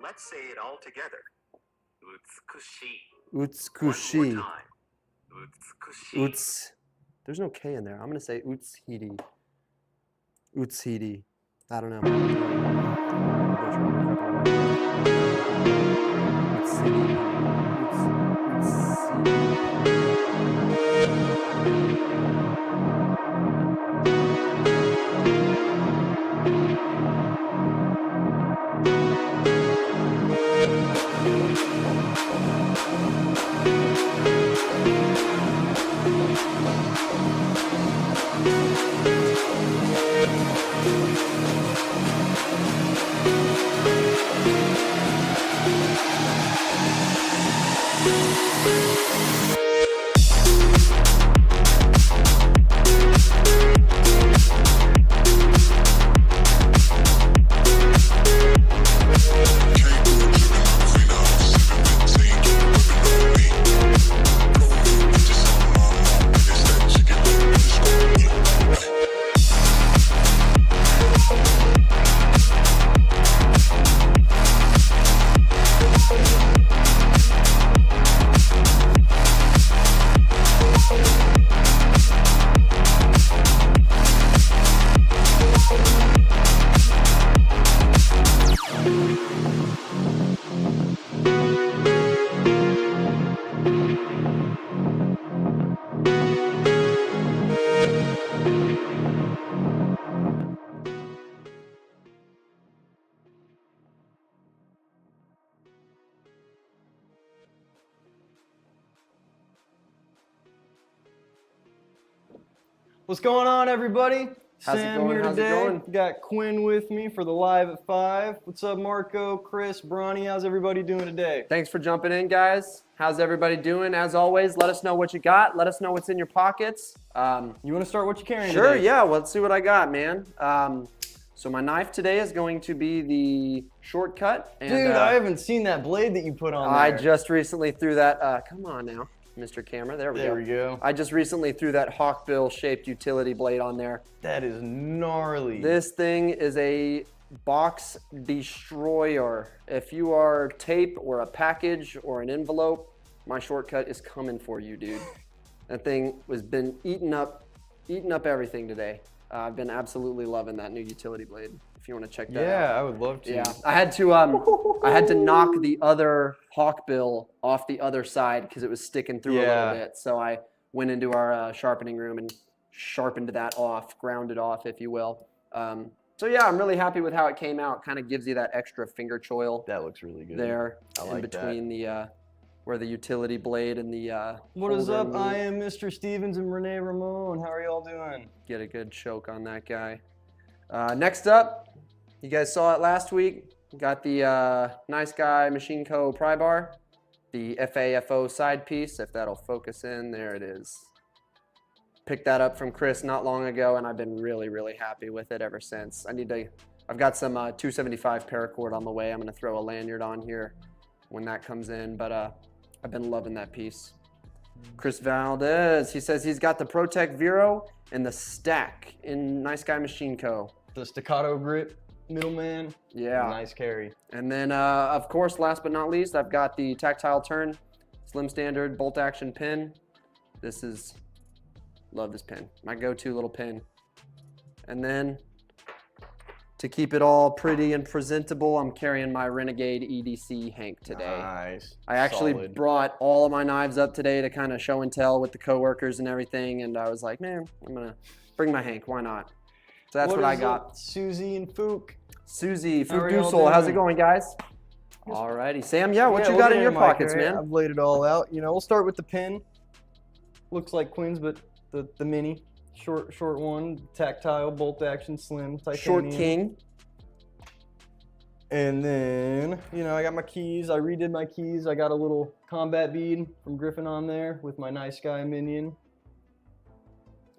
Let's say it all together. Utsukushi. Utsukushi. One more time. Utsukushi. There's no K in there. I'm going to say Utsuhiri. Utsuhiri. I don't know. What's going on, everybody? How's it Sam going? here How's it today. going? Got Quinn with me for the Live at 5. What's up, Marco, Chris, Bronny? How's everybody doing today? Thanks for jumping in, guys. How's everybody doing? As always, let us know what you got. Let us know what's in your pockets. You want to start what you're carrying Sure, today? yeah. Well, let's see what I got, man. So my knife today is going to be the shortcut. And, Dude, I haven't seen that blade that you put on I there. just recently threw that. Come on now, Mr. Camera. There we go. I just recently threw that hawkbill shaped utility blade on there. That is gnarly. This thing is a box destroyer. If you are tape or a package or an envelope, my shortcut is coming for you, dude. That thing has been eating up everything today. I've been absolutely loving that new utility blade. If you want to check that out. Yeah, I would love to. Yeah, I had to knock the other hawkbill off the other side because it was sticking through a little bit. So I went into our sharpening room and sharpened that off, ground it off, if you will. So yeah, I'm really happy with how it came out. Kind of gives you that extra finger choil. That looks really good. There, I in like between the where the utility blade and the. What is up? holder I meet. am Mr. Stevens and Renee Ramon. How are y'all doing? Get a good choke on that guy. Next up, you guys saw it last week. Got the Nice Guy Machine Co. pry bar, the FAFO side piece, if that'll focus in. There it is. Picked that up from Chris not long ago, and I've been really, really happy with it ever since. I've got some 275 paracord on the way. I'm gonna throw a lanyard on here when that comes in, but I've been loving that piece. Chris Valdez, he says he's got the Protec Vero and the stack in Nice Guy Machine Co. The staccato grip, middleman. Yeah. Nice carry. And then, of course, last but not least, I've got the tactile turn, slim standard bolt action pin. Love this pin, my go-to little pin. And then, to keep it all pretty and presentable, I'm carrying my Renegade EDC Hank today. Nice. I actually Solid. brought all of my knives up today to kind of show and tell with the coworkers and everything, and I was like, man, I'm gonna bring my Hank, why not? So that's what I got. Up, Susie and Fook? Susie, How are y'all Fook how's it doing? going, guys? Alrighty, Sam, what you got in your pockets, man? I've laid it all out. We'll start with the pin. Looks like Quinn's, but the mini, short one, tactile, bolt action, slim, titanium. Short king. And then, I got my keys. I redid my keys. I got a little combat bead from Griffin on there with my Nice Guy minion.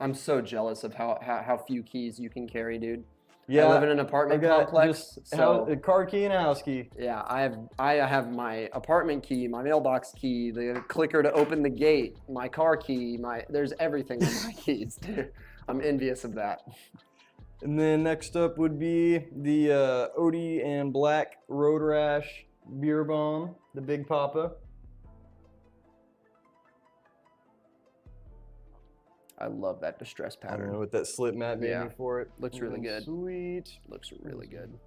I'm so jealous of how few keys you can carry, dude. Yeah, I live in an apartment complex. A car key and a house key. Yeah, I have my apartment key, my mailbox key, the clicker to open the gate, my car key, there's everything on my keys, dude. I'm envious of that. And then next up would be the Odie and Black Road Rash Beer Bomb, the Big Papa. I love that distress I don't know pattern. what that slip mat made Yeah. me for it. Looks really good. Sweet. Looks really good.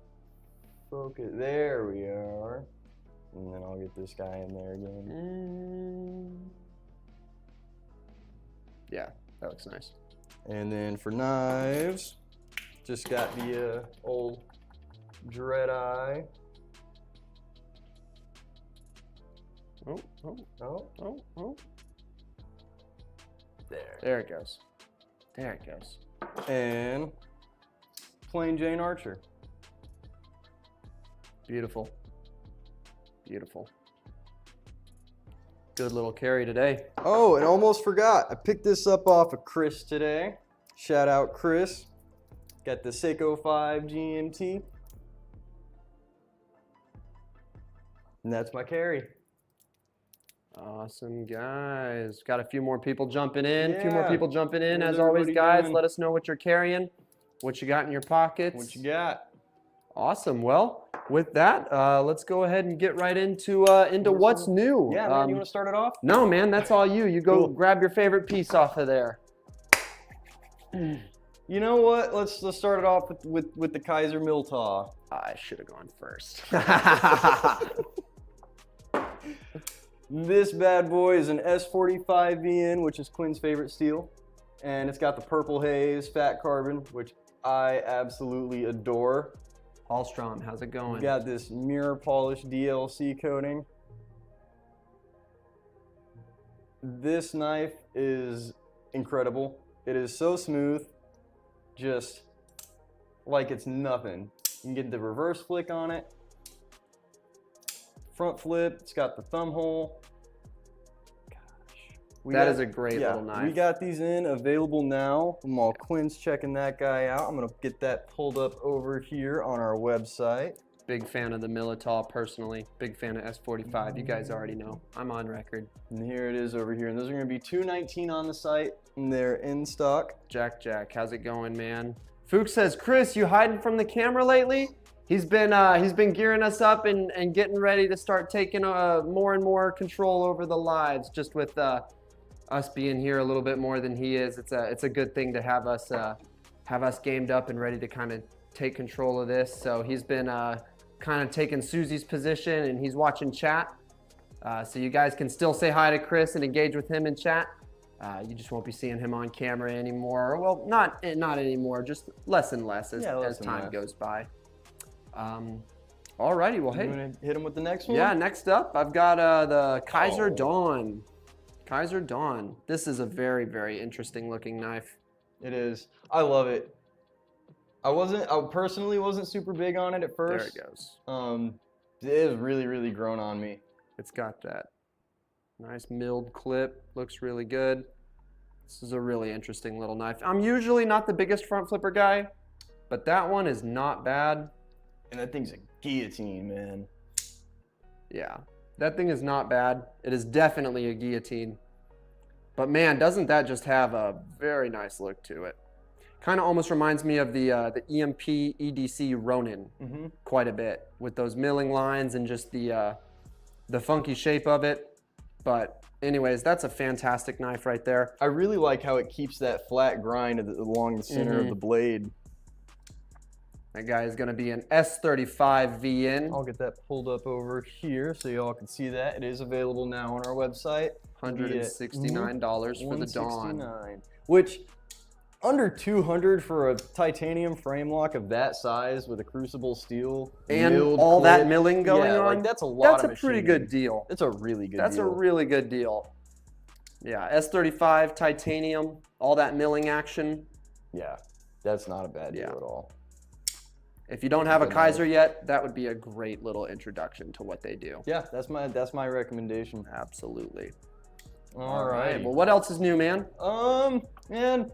Focus. There we are. And then I'll get this guy in there again. Yeah, that looks nice. And then for knives, just got the old Dread Eye. Oh. Oh. There. There it goes. There it goes. And plain Jane Archer. Beautiful. Beautiful. Good little carry today. Oh, and almost forgot. I picked this up off of Chris today. Shout out Chris. Got the Seiko 5 GMT. And that's my carry. Awesome, guys. Got a few more people jumping in. A few more Yeah. people jumping in. How's As always, everybody guys, doing? let us know what you're carrying, what you got in your pockets. What you got? Awesome. Well, with that, let's go ahead and get right into what's new. Yeah, man, you want to start it off? No, man, that's all you. You go Cool. grab your favorite piece off of there. You know what? Let's start it off with the Kizer Miltaw. I should have gone first. This bad boy is an S45 VN, which is Quinn's favorite steel. And it's got the purple haze, fat carbon, which I absolutely adore. Hallstrom, how's it going? We got this mirror polish DLC coating. This knife is incredible. It is so smooth, just like it's nothing. You can get the reverse flick on it. Front flip, it's got the thumb hole. Gosh. That is a great little We knife. got these in, available now. While Quinn's checking that guy out, I'm gonna get that pulled up over here on our website. Big fan of the Militaw personally. Big fan of S45. You guys already know. I'm on record. And here it is over here. And those are gonna be $219 on the site, and they're in stock. Jack, how's it going, man? Fook says, Chris, you hiding from the camera lately? He's been gearing us up and getting ready to start taking more and more control over the lives. Just with us being here a little bit more than he is, it's a good thing to have us gamed up and ready to kind of take control of this. So he's been kind of taking Susie's position, and he's watching chat. So you guys can still say hi to Chris and engage with him in chat. You just won't be seeing him on camera anymore. Well, not anymore, just less and less as time goes by. Alrighty, well, You hey. wanna hit him with the next one? Yeah, next up, I've got the Kizer Dawn. Kizer Dawn. This is a very, very interesting looking knife. It is. I love it. I personally wasn't super big on it at first. There it goes. It has really, really grown on me. It's got that nice milled clip. Looks really good. This is a really interesting little knife. I'm usually not the biggest front flipper guy, but that one is not bad. And that thing's a guillotine, man. Yeah, that thing is not bad. It is definitely a guillotine. But man, doesn't that just have a very nice look to it? Kind of almost reminds me of the EMP EDC Ronin quite a bit, with those milling lines and just the funky shape of it. But anyways, that's a fantastic knife right there. I really like how it keeps that flat grind along the center of the blade. That guy is going to be an S35 VN. I'll get that pulled up over here so y'all can see that. It is available now on our website. $169 for the Dawn. $169, which under $200 for a titanium frame lock of that size with a crucible steel And milled all that clip. milling going Yeah, on. like that's a lot of That's a pretty machining. good deal. It's a really good That's deal. a really good deal. Yeah, S35 titanium, all that milling action. Yeah, that's not a bad deal Yeah. at all. If you don't have a Good knife. Kizer yet, that would be a great little introduction to what they do. Yeah, that's my recommendation. Absolutely. All right. Well, what else is new, man? Man,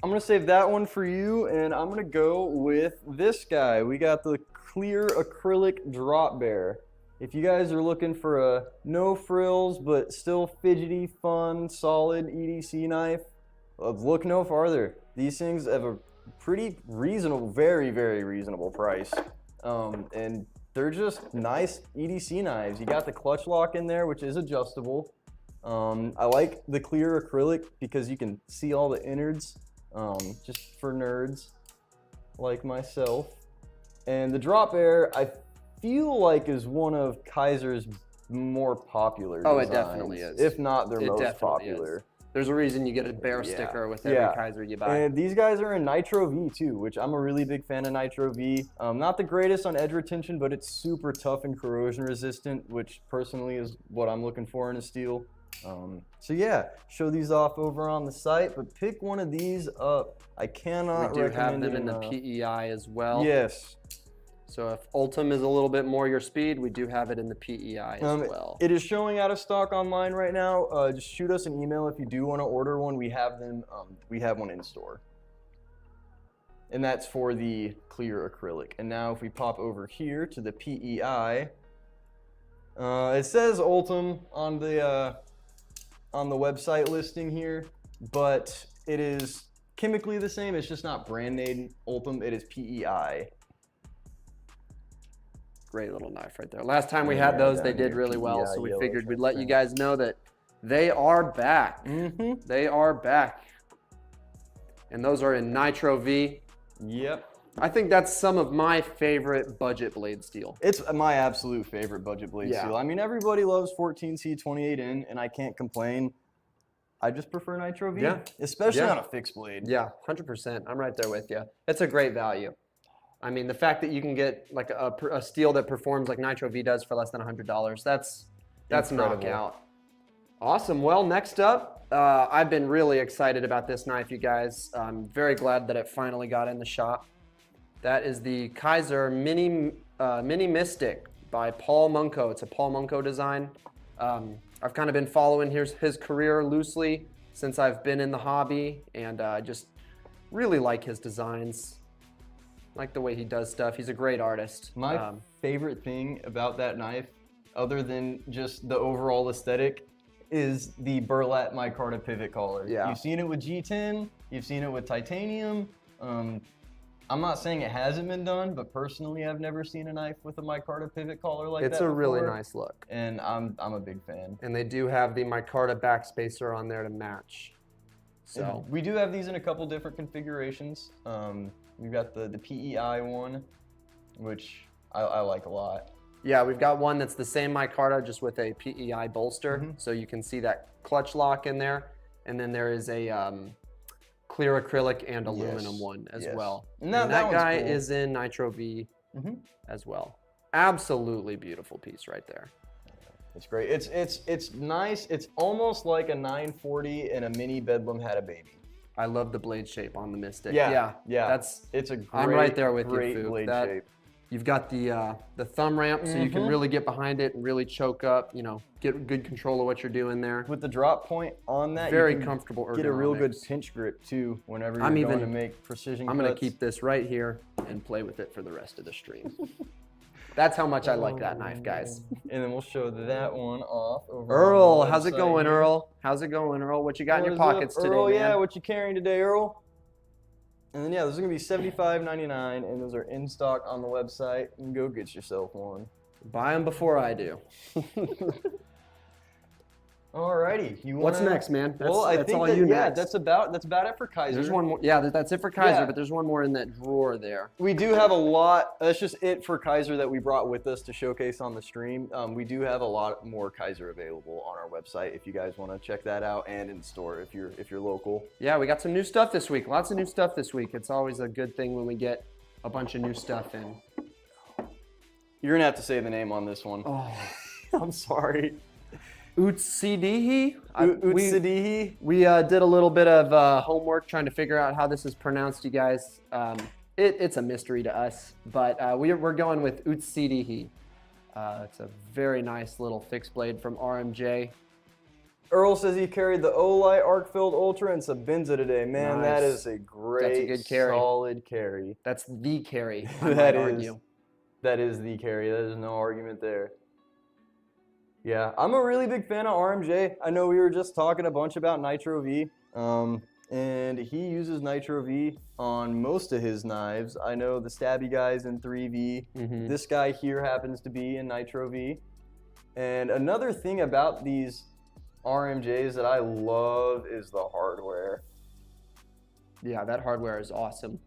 I'm gonna save that one for you, and I'm gonna go with this guy. We got the clear acrylic drop bear. If you guys are looking for a no frills but still fidgety, fun, solid EDC knife, look no farther. These things have a pretty reasonable, very, very reasonable price. And they're just nice EDC knives. You got the clutch lock in there, which is adjustable. I like the clear acrylic because you can see all the innards, just for nerds like myself. And the drop bear, I feel like, is one of Kizer's more popular designs. Oh, it definitely is. If not their most definitely popular. is. There's a reason you get a bear sticker with every Kizer you buy. And these guys are in Nitro V too, which I'm a really big fan of Nitro V. Not the greatest on edge retention, but it's super tough and corrosion resistant, which personally is what I'm looking for in a steel. So yeah, show these off over on the site, but pick one of these up. I cannot We do have recommend them it in the enough. PEI as well. Yes. So if Ultim is a little bit more your speed, we do have it in the PEI as well. It is showing out of stock online right now. Just shoot us an email if you do want to order one. We have them. We have one in store, and that's for the clear acrylic. And now if we pop over here to the PEI, it says Ultim on the website listing here, but it is chemically the same. It's just not brand name Ultim. It is PEI. Great little knife right there. Last time we had those, they did really well, so we figured we'd let you guys know that they are back. They are back. And those are in Nitro V. Yep. I think that's some of my favorite budget blade steel. It's my absolute favorite budget blade steel. I mean, everybody loves 14C 28N, and I can't complain. I just prefer Nitro V, especially on a fixed blade. Yeah, 100%. I'm right there with you. It's a great value. I mean, the fact that you can get like a steel that performs like Nitro V does for less than $100, that's knockout. Awesome. Well, next up, I've been really excited about this knife, you guys. I'm very glad that it finally got in the shop. That is the Kizer Mini Mystic by Paul Munko. It's a Paul Munko design. I've kind of been following his career loosely since I've been in the hobby, and I just really like his designs. Like the way he does stuff. He's a great artist. My favorite thing about that knife, other than just the overall aesthetic, is the burlap micarta pivot collar. Yeah. You've seen it with G10, you've seen it with titanium. I'm not saying it hasn't been done, but personally I've never seen a knife with a micarta pivot collar like that. It's a really before, nice look. and I'm a big fan. And they do have the micarta backspacer on there to match. So we do have these in a couple different configurations. We've got the PEI one, which I like a lot. yeah, we've got one that's the same micarta just with a PEI bolster. So you can see that clutch lock in there. And then there is a clear acrylic and aluminum one as well. And that guy is in Nitro V as well. Absolutely beautiful piece right there. It's great. It's nice. It's almost like a 940 and a mini Bedlam had a baby. I love the blade shape on the Mystic. Yeah. It's a great, I'm right there with great you, Fook. blade That, shape. You've got the thumb ramp, so you can really get behind it and really choke up. You know, get good control of what you're doing there. With the drop point on that, Very you can comfortable ergonomics. get a real good pinch grip too whenever you're going to make precision I'm cuts. going to keep this right here and play with it for the rest of the stream. That's how much I like that knife, guys. And then we'll show that one off over Earl, on the how's it website going, here. Earl? How's it going, Earl? What you got in your What is up, pockets today, Earl? man? Yeah, what you carrying today, Earl? And then yeah, those are gonna be $75.99, and those are in stock on the website. You can go get yourself one. Buy them before I do. Alrighty, you wanna, What's next, man? That's all that, you yeah, next. that's about it for Kizer. There's one more. Yeah, that's it for Kizer, Yeah. but there's one more in that drawer there. We do have a lot. That's just it for Kizer that we brought with us to showcase on the stream. We do have a lot more Kizer available on our website if you guys want to check that out, and in store if you're local. Yeah, we got some new stuff this week. Lots of new stuff this week. It's always a good thing when we get a bunch of new stuff in. You're gonna have to say the name on this one. Oh, I'm sorry. Utsidihi? Utsidihi. We did a little bit of homework trying to figure out how this is pronounced, you guys. It's a mystery to us, but we're going with Utsidihi. It's a very nice little fixed blade from RMJ. Earl says he carried the Olight Arc-Filled Ultra and Sabenza today. Man, Nice. that is a great, That's a good carry. solid carry. That's the carry, I That might is. argue. That is the carry. There's no argument there. Yeah, I'm a really big fan of RMJ. I know we were just talking a bunch about Nitro V. and he uses Nitro V on most of his knives. I know the Stabby guy's in 3V. This guy here happens to be in Nitro V. And another thing about these RMJs that I love is the hardware. Yeah, that hardware is awesome.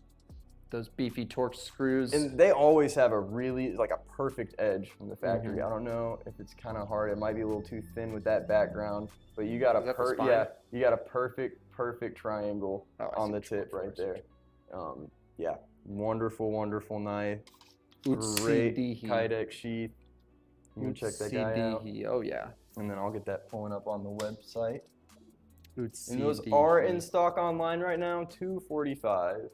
Those beefy Torx screws. And they always have a really, like a perfect edge from the factory. I don't know if it's kind of hard. It might be a little too thin with that background, but you got you got a perfect triangle on the tip right there. Yeah, wonderful knife. Great Kydex sheath. You can check that guy out. Oh yeah. And then I'll get that pulling up on the website. And those are in stock online right now, $245.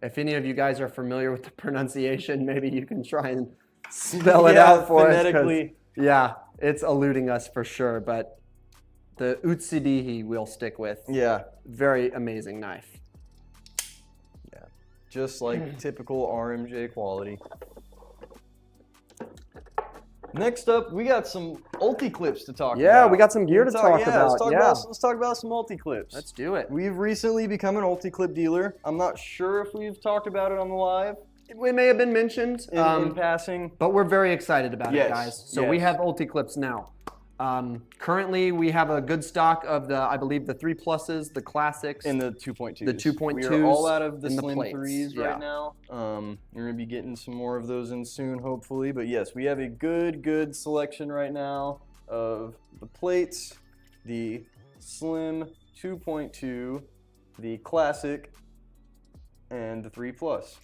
If any of you guys are familiar with the pronunciation, maybe you can try and spell it out for phonetically. us. Yeah, it's eluding us for sure, but the Utsidihi we'll stick with. Yeah. Very amazing knife. Yeah, just like typical RMJ quality. Next up, we got some ulti clips to talk about. Yeah, we got some gear to talk about. Let's talk about some ulti clips. Let's do it. We've recently become an ulti clip dealer. I'm not sure if we've talked about it on the live. It may have been mentioned in passing. But we're very excited about it, guys. So we have ulti clips now. Currently, we have a good stock of the, I believe, the 3+s, the classics. And the 2.2s. The 2.2s. We are all out of the slim plates. 3s right now. You're going to be getting some more of those in soon, hopefully. But yes, we have a good selection right now of the plates, the slim 2.2, the classic, and the 3+.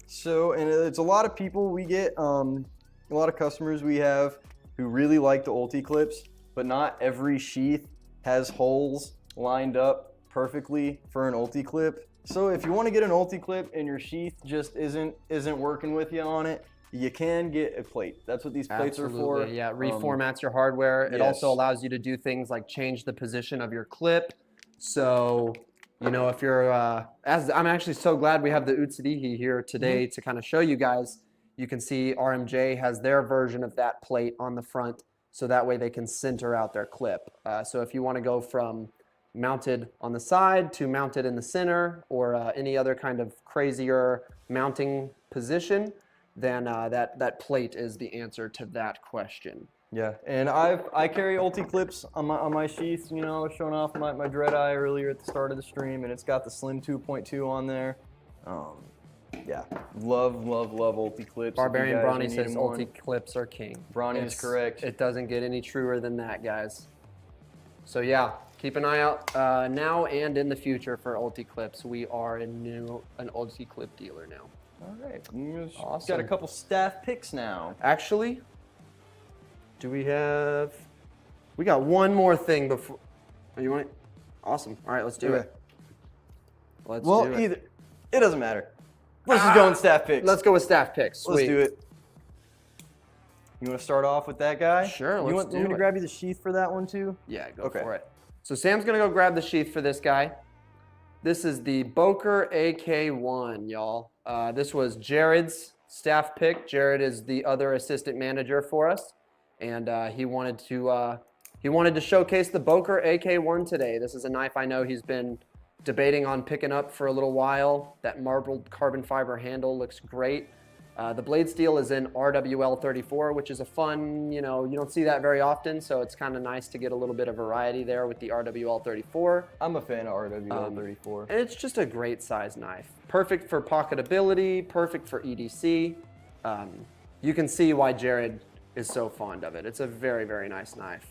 So, and it's a lot of people we get, a lot of customers we have who really like the ulti clips, but not every sheath has holes lined up perfectly for an ulti clip. So if you want to get an ulti clip and your sheath just isn't working with you on it, you can get a plate. That's what these plates are for. Yeah, it reformats your hardware. It also allows you to do things like change the position of your clip. So, you know, if you're, I'm actually so glad we have the Utsidihi here today to kind of show you guys. You can see RMJ has their version of that plate on the front, so that way they can center out their clip. So if you want to go from mounted on the side to mounted in the center, or any other kind of crazier mounting position, then that plate is the answer to that question. Yeah, and I carry ulti clips on my sheaths, you know, showing off my Dread Eye earlier at the start of the stream, and it's got the Slim 2.2 on there. Yeah, love ulti clips. Barbarian Bronny says ulti clips are king. Bronny is correct. It doesn't get any truer than that, guys. So yeah, keep an eye out now and in the future for ulti clips. We are an ulti clip dealer now. All right, awesome. Got a couple staff picks now. Actually, do we have? We got one more thing before. Oh, you want it? Awesome. All right, let's do it. Let's do it. It doesn't matter. Let's just go in staff picks. Let's go with staff picks. Sweet. Let's do it. You want to start off with that guy? Sure, let's do it. You want me to grab you the sheath for that one too? Yeah, go for it. So Sam's going to go grab the sheath for this guy. This is the Boker AK1, y'all. This was Jared's staff pick. Jared is the other assistant manager for us, and he wanted to showcase the Boker AK1 today. This is a knife I know he's been debating on picking up for a little while. That marbled carbon fiber handle looks great. The blade steel is in RWL 34, which is a fun, you know, you don't see that very often, so it's kind of nice to get a little bit of variety there with the RWL 34. I'm a fan of RWL 34. And it's just a great size knife. Perfect for pocketability, perfect for EDC. You can see why Jared is so fond of it. It's a very, very nice knife.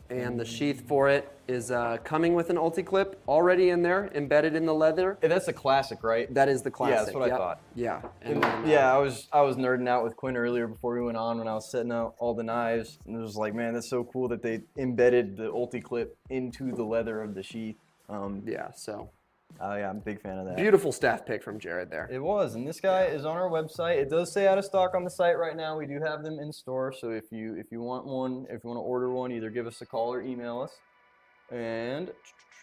And the sheath for it is coming with an ulti clip already in there, embedded in the leather. Hey, that's a classic, right? That is the classic. Yeah, that's what I thought. Yeah. And then, yeah, I was nerding out with Quinn earlier before we went on when I was setting out all the knives, and it was like, man, that's so cool that they embedded the ulti clip into the leather of the sheath. Yeah. So. Yeah, I'm a big fan of that. Beautiful staff pick from Jared there. It was, and this guy is on our website. It does say out of stock on the site right now. We do have them in store, so if you want one, if you want to order one, either give us a call or email us. And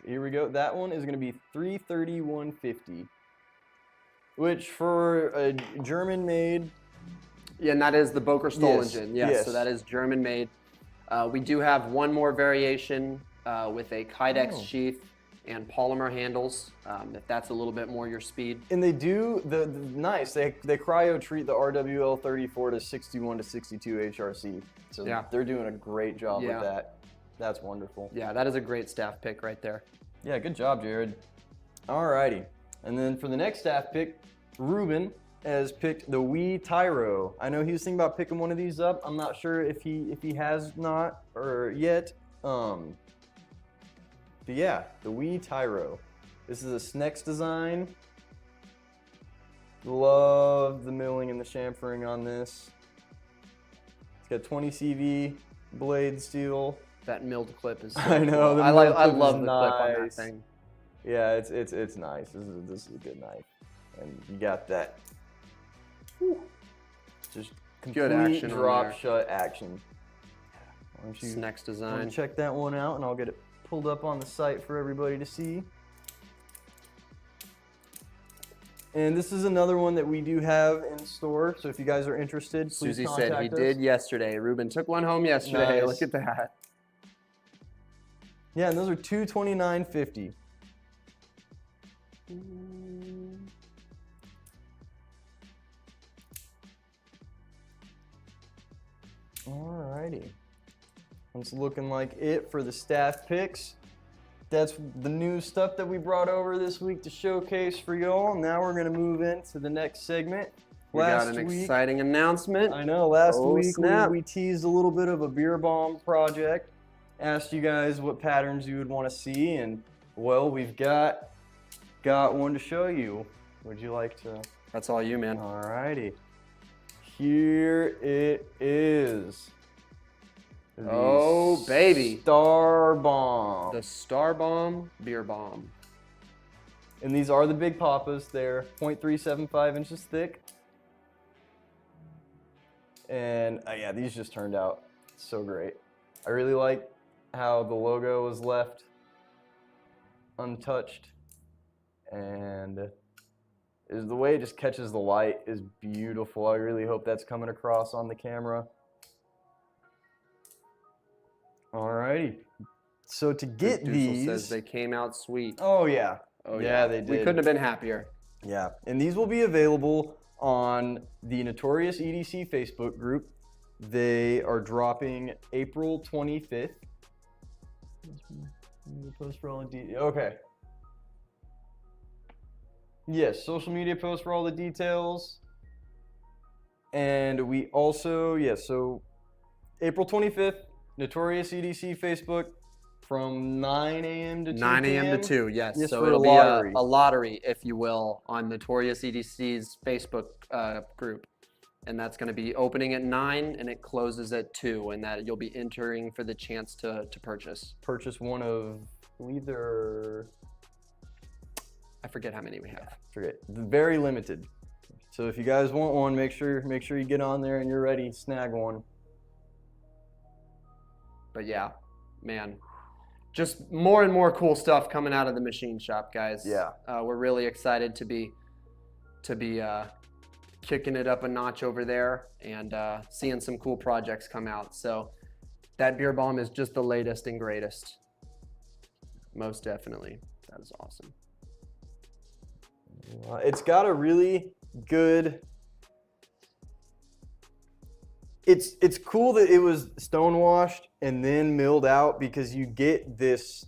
here we go. That one is going to be $331.50, which for a German-made. Yeah, and that is the Boker Stoll Yes, engine. Yes, so that is German-made. We do have one more variation with a Kydex Oh. sheath and polymer handles, if that's a little bit more your speed. And they do the nice. They cryo treat the RWL 34 to 61 to 62 HRC. So Yeah. they're doing a great job Yeah. with that. That's wonderful. Yeah, that is a great staff pick right there. Yeah, good job, Jared. Alrighty. And then for the next staff pick, Ruben has picked the Wii Tyro. I know he was thinking about picking one of these up. I'm not sure if he has not or yet. But yeah, the Wii Tyro. This is a Snex design. Love the milling and the chamfering on this. It's got 20 CV blade steel. That milled clip is so I know, cool. the I milled clip love is the clip on that nice. thing. Yeah, it's nice. This is a good knife, and you got that. Whew. Just complete action on drop there. shut action. Why don't you Snex design. check that one out, and I'll get it pulled up on the site for everybody to see. And this is another one that we do have in store. So if you guys are interested, please Susie contact said he us. did yesterday. Ruben took one home yesterday. Nice. Look at that. Yeah, and those are $229.50. Alrighty. That's looking like it for the staff picks. That's the new stuff that we brought over this week to showcase for y'all. Now we're gonna move into the next segment. We got an exciting announcement. I know, last Oh, week snap. we teased a little bit of a beer bomb project. Asked you guys what patterns you would want to see, and well, we've got one to show you. Would you like to? That's all you, man. Alrighty. Here it is. The Oh, baby. Starbomb. The Starbomb beer bomb. And these are the big papas. They're 0.375 inches thick. And yeah, these just turned out so great. I really like how the logo was left untouched. And the way it just catches the light is beautiful. I really hope that's coming across on the camera. Alrighty. So to get Dussel these, says they came out sweet. oh yeah, Oh yeah, they We did. couldn't have been happier. Yeah, and these will be available on the Notorious EDC Facebook group. They are dropping April 25th. Post for all the details. Okay. Yes, social media post for all the details. And we also, yes, so April 25th, Notorious EDC Facebook from 9 a.m. to 2 9 a.m. p.m. to 2, yes. Yes, So for it'll a be lottery. a lottery, if you will, on Notorious EDC's Facebook group. And that's going to be opening at 9 and it closes at 2. And that you'll be entering for the chance to purchase. Purchase one of, I believe there are, I forget how many we have. forget, very limited. So if you guys want one, make sure you get on there and you're ready, snag one. But yeah, man, just more and more cool stuff coming out of the machine shop, guys. Yeah. We're really excited to be kicking it up a notch over there and seeing some cool projects come out. So that beer bomb is just the latest and greatest. Most definitely. That is awesome. It's got a really good. It's cool that it was stonewashed and then milled out because you get this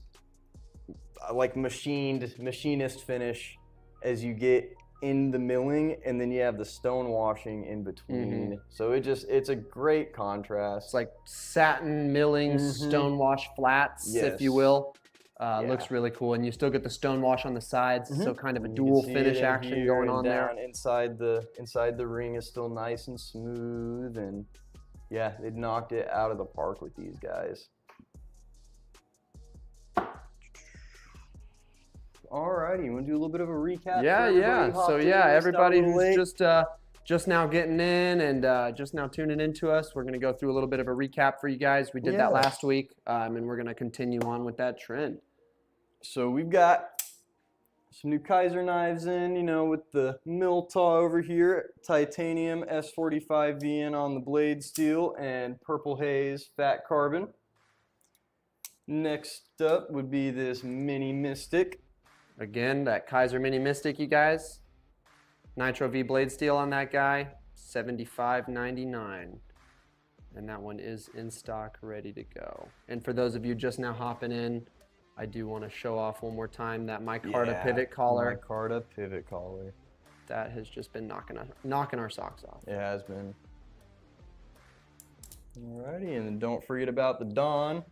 like machinist finish as you get in the milling, and then you have the stonewashing in between. So it's a great contrast. It's like satin milling, stonewash flats, if you Yes. will. Yeah. Looks really cool, and you still get the stonewash on the sides, so kind of a And you dual can see finish it in action here going and on there. down inside the ring is still nice and smooth, and yeah, they knocked it out of the park with these guys. Alrighty, you want to do a little bit of a recap? Yeah, for everybody yeah. who hopped So in yeah, and missed out a everybody little who's late? just now getting in and just now tuning into us, we're gonna go through a little bit of a recap for you guys. We did that Yeah. last week, and we're gonna continue on with that trend. So we've got Some new Kizer knives in, you know, with the Miltaw over here, titanium S45 VN on the blade steel, and purple haze fat carbon. Next up would be this Mini Mystic. Again, that Kizer Mini Mystic, you guys. Nitro V blade steel on that guy, $75.99. And that one is in stock, ready to go. And for those of you just now hopping in, I do want to show off one more time that micarta pivot collar. Micarta pivot collar. That has just been knocking our socks off. It has been. Alrighty, and then don't forget about the Dawn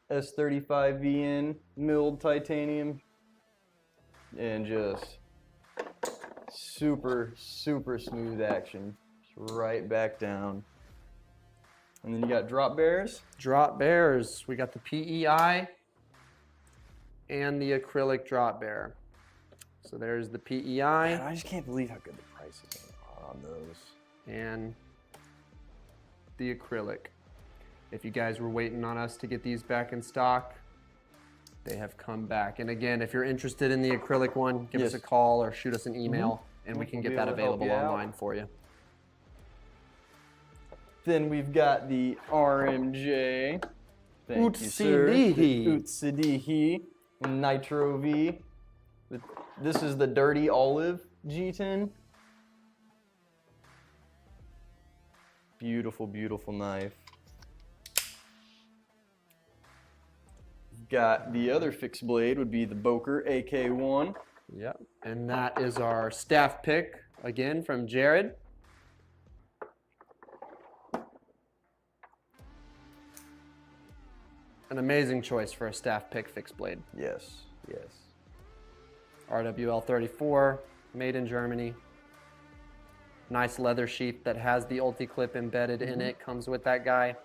S35 VN milled titanium, and just super smooth action. Just right back down. And then you got drop bears. Drop bears. We got the PEI and the acrylic drop bear. So there's the PEI. Man, I just can't believe how good the prices are on those. And the acrylic. If you guys were waiting on us to get these back in stock, they have come back. And again, if you're interested in the acrylic one, give us a call or shoot us an email, and we can get that available online for you. Then we've got the RMJ. Thank you, sir. Utsidihi Nitro V. This is the dirty olive G10. Beautiful, beautiful knife. Got the other fixed blade would be the Boker AK1. Yep, and that is our staff pick again from Jared. An amazing choice for a staff pick fixed blade. Yes, yes. RWL 34, made in Germany. Nice leather sheath that has the ulti-clip embedded in it, comes with that guy.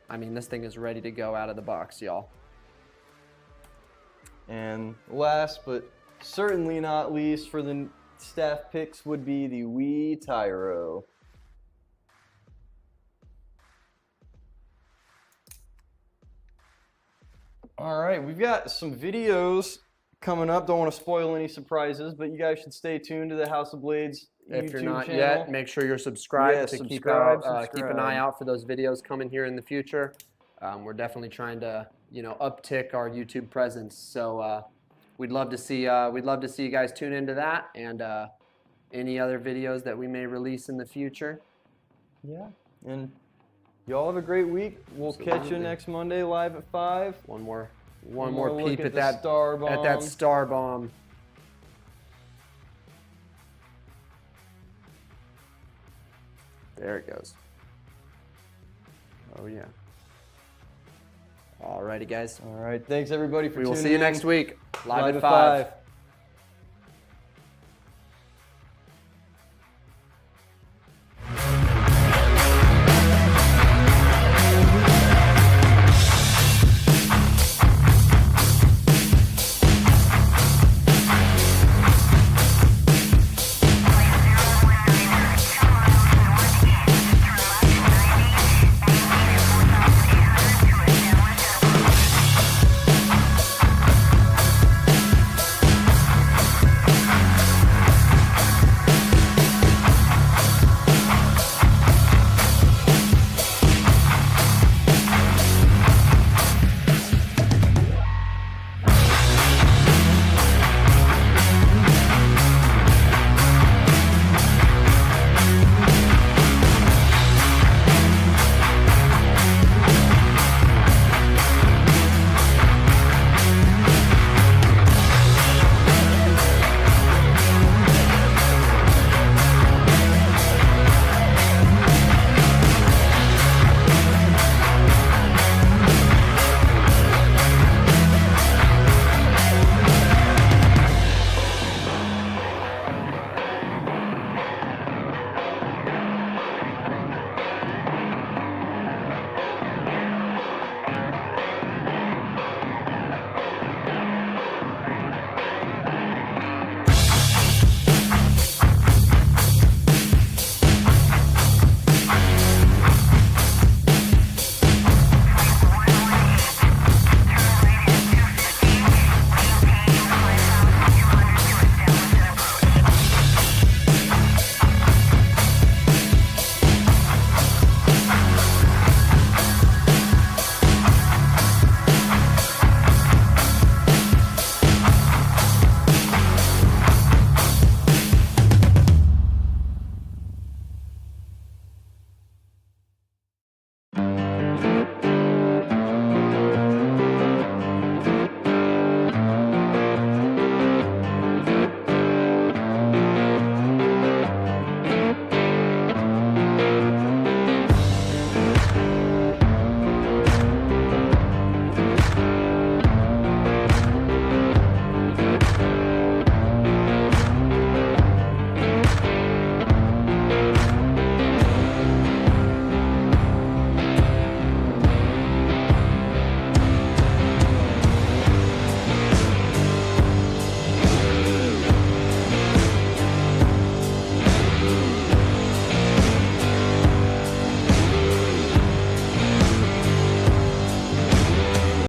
I mean, this thing is ready to go out of the box, y'all. And last but certainly not least for the staff picks would be the Wee Tyro. All right, we've got some videos coming up. Don't want to spoil any surprises, but you guys should stay tuned to the House of Blades If YouTube you're not channel. yet, make sure you're subscribed Yeah, to keep subscribe. an eye out for those videos coming here in the future. We're definitely trying to, you know, uptick our YouTube presence. So we'd love to see you guys tune into that and any other videos that we may release in the future. Yeah, and y'all have a great week. We'll catch you Absolutely. next Monday live at 5. One more look peep at the that Starbomb. Starbomb. There it goes. Oh yeah. Alrighty, guys. All right, thanks everybody for We will tuning see you in. next week. Live at Live 5.